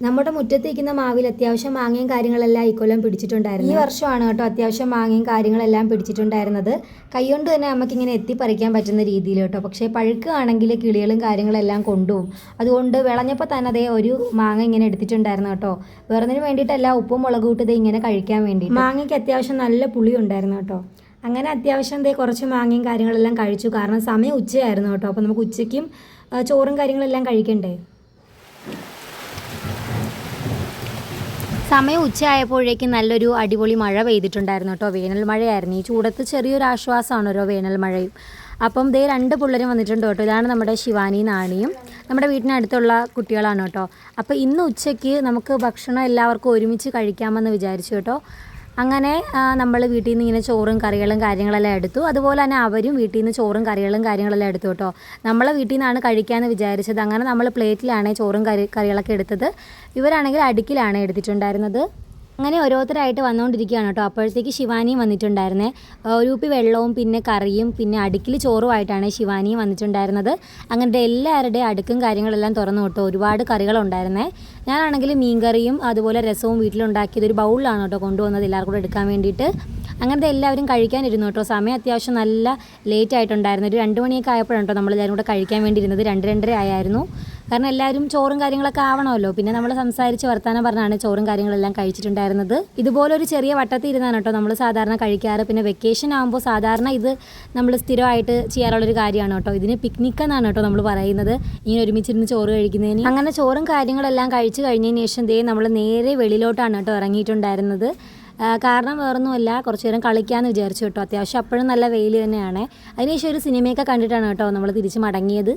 നമ്മുടെ മുറ്റത്തേക്കുന്ന മാവിൽ അത്യാവശ്യം മാങ്ങയും കാര്യങ്ങളെല്ലാം ഇക്കൊല്ലം പിടിച്ചിട്ടുണ്ടായിരുന്നു. ഈ വർഷമാണ് കേട്ടോ അത്യാവശ്യം മാങ്ങയും കാര്യങ്ങളെല്ലാം പിടിച്ചിട്ടുണ്ടായിരുന്നത്. കൈകൊണ്ട് തന്നെ നമുക്കിങ്ങനെ എത്തിപ്പറിക്കാൻ പറ്റുന്ന രീതിയിൽ കേട്ടോ. പക്ഷേ പഴുക്കുകയാണെങ്കിൽ കിളികളും കാര്യങ്ങളെല്ലാം കൊണ്ടുപോകും. അതുകൊണ്ട് വിളഞ്ഞപ്പോൾ തന്നെ അതേ ഒരു മാങ്ങ ഇങ്ങനെ എടുത്തിട്ടുണ്ടായിരുന്നു കേട്ടോ. വേറൊന്നിന് വേണ്ടിയിട്ടല്ല, ഉപ്പും മുളകും ഇട്ടത് ഇങ്ങനെ കഴിക്കാൻ വേണ്ടി. മാങ്ങയ്ക്ക് അത്യാവശ്യം നല്ല പുളി ഉണ്ടായിരുന്നു കേട്ടോ. അങ്ങനെ അത്യാവശ്യം കുറച്ച് മാങ്ങയും കാര്യങ്ങളെല്ലാം കഴിച്ചു. കാരണം സമയം ഉച്ചയായിരുന്നു കേട്ടോ. അപ്പോൾ നമുക്ക് ഉച്ചയ്ക്കും ചോറും കാര്യങ്ങളെല്ലാം കഴിക്കണ്ടേ. സമയം ഉച്ചയായപ്പോഴേക്കും നല്ലൊരു അടിപൊളി മഴ പെയ്തിട്ടുണ്ടായിരുന്നു കേട്ടോ. വേനൽ മഴയായിരുന്നു. ഈ ചൂടത്ത് ചെറിയൊരു ആശ്വാസമാണ് ഓരോ വേനൽ മഴയും. അപ്പം ദേ 2 പിള്ളേരും വന്നിട്ടുണ്ട് കേട്ടോ. ഇതാണ് നമ്മുടെ ശിവാനി നാണിയും. നമ്മുടെ വീട്ടിനടുത്തുള്ള കുട്ടികളാണ് കേട്ടോ. അപ്പോൾ ഇന്ന് ഉച്ചയ്ക്ക് നമുക്ക് ഭക്ഷണം എല്ലാവർക്കും ഒരുമിച്ച് കഴിക്കാമെന്ന് വിചാരിച്ചു കേട്ടോ. അങ്ങനെ നമ്മൾ വീട്ടിൽ നിന്ന് ഇങ്ങനെ ചോറും കറികളും കാര്യങ്ങളെല്ലാം എടുത്തു. അതുപോലെ തന്നെ അവരും വീട്ടിൽ നിന്ന് ചോറും കറികളും കാര്യങ്ങളെല്ലാം എടുത്തു കേട്ടോ. നമ്മളെ വീട്ടിൽ നിന്നാണ് കഴിക്കാമെന്ന് വിചാരിച്ചത്. അങ്ങനെ നമ്മൾ പ്ലേറ്റിലാണ് ചോറും കറികളൊക്കെ എടുത്തത്. ഇവരാണെങ്കിൽ അടുക്കിലാണ് എടുത്തിട്ടുണ്ടായിരുന്നത്. അങ്ങനെ ഓരോരുത്തരായിട്ട് വന്നുകൊണ്ടിരിക്കുകയാണ് കേട്ടോ. അപ്പോഴത്തേക്ക് ശിവാനിയും വന്നിട്ടുണ്ടായിരുന്നേ. ഒരു കുപ്പി വെള്ളവും പിന്നെ കറിയും പിന്നെ അടുക്കിൽ ചോറുമായിട്ടാണ് ശിവാനിയും വന്നിട്ടുണ്ടായിരുന്നത്. അങ്ങനത്തെ എല്ലാവരുടെയും അടുക്കും കാര്യങ്ങളെല്ലാം തുറന്നു കേട്ടോ. ഒരുപാട് കറികളുണ്ടായിരുന്നേ. ഞാനാണെങ്കിൽ മീൻകറിയും അതുപോലെ രസവും വീട്ടിലുണ്ടാക്കിയത് ഒരു ബൗളിലാണ് കേട്ടോ കൊണ്ടുവന്നത് എല്ലാവർക്കും കൂടെ എടുക്കാൻ വേണ്ടിയിട്ട്. അങ്ങനത്തെ എല്ലാവരും കഴിക്കാനിരുന്നു കേട്ടോ. സമയം അത്യാവശ്യം നല്ല ലേറ്റ് ആയിട്ടുണ്ടായിരുന്നു. ഒരു 2 മണിയൊക്കെ ആയപ്പോഴാണ് കേട്ടോ നമ്മളെല്ലാവരും കൂടെ കഴിക്കാൻ വേണ്ടി ഇരുന്നത്. 2-2:30 ആയിരുന്നു. കാരണം എല്ലാവരും ചോറും കാര്യങ്ങളൊക്കെ ആവണമല്ലോ. പിന്നെ നമ്മൾ സംസാരിച്ച് വർത്താനം പറഞ്ഞാണ് ചോറും കാര്യങ്ങളെല്ലാം കഴിച്ചിട്ടുണ്ടായിരുന്നത്. ഇതുപോലൊരു ചെറിയ വട്ടത്തിൽ ഇരുന്നാണ് കേട്ടോ നമ്മൾ സാധാരണ കഴിക്കാറ്. പിന്നെ വെക്കേഷൻ ആകുമ്പോൾ സാധാരണ ഇത് നമ്മൾ സ്ഥിരമായിട്ട് ചെയ്യാറുള്ളൊരു കാര്യമാണ് കേട്ടോ. ഇതിന് പിക്നിക് എന്നാണ് കേട്ടോ നമ്മൾ പറയുന്നത്, ഇങ്ങനെ ഒരുമിച്ചിരുന്ന് ചോറ് കഴിക്കുന്നതിന്. അങ്ങനെ ചോറും കാര്യങ്ങളെല്ലാം കഴിച്ച് കഴിഞ്ഞതിന് ശേഷം നമ്മൾ നേരെ വെളിയിലോട്ടാണ് കേട്ടോ ഇറങ്ങിയിട്ടുണ്ടായിരുന്നത്. കാരണം വേറൊന്നുമല്ല, കുറച്ച് നേരം കളിക്കാമെന്ന് വിചാരിച്ചു കേട്ടോ. അത്യാവശ്യം അപ്പോഴും നല്ല വെയിൽ തന്നെയാണ്. അതിനുശേഷം ഒരു സിനിമയൊക്കെ കണ്ടിട്ടാണ് കേട്ടോ നമ്മൾ തിരിച്ച് മടങ്ങിയത്.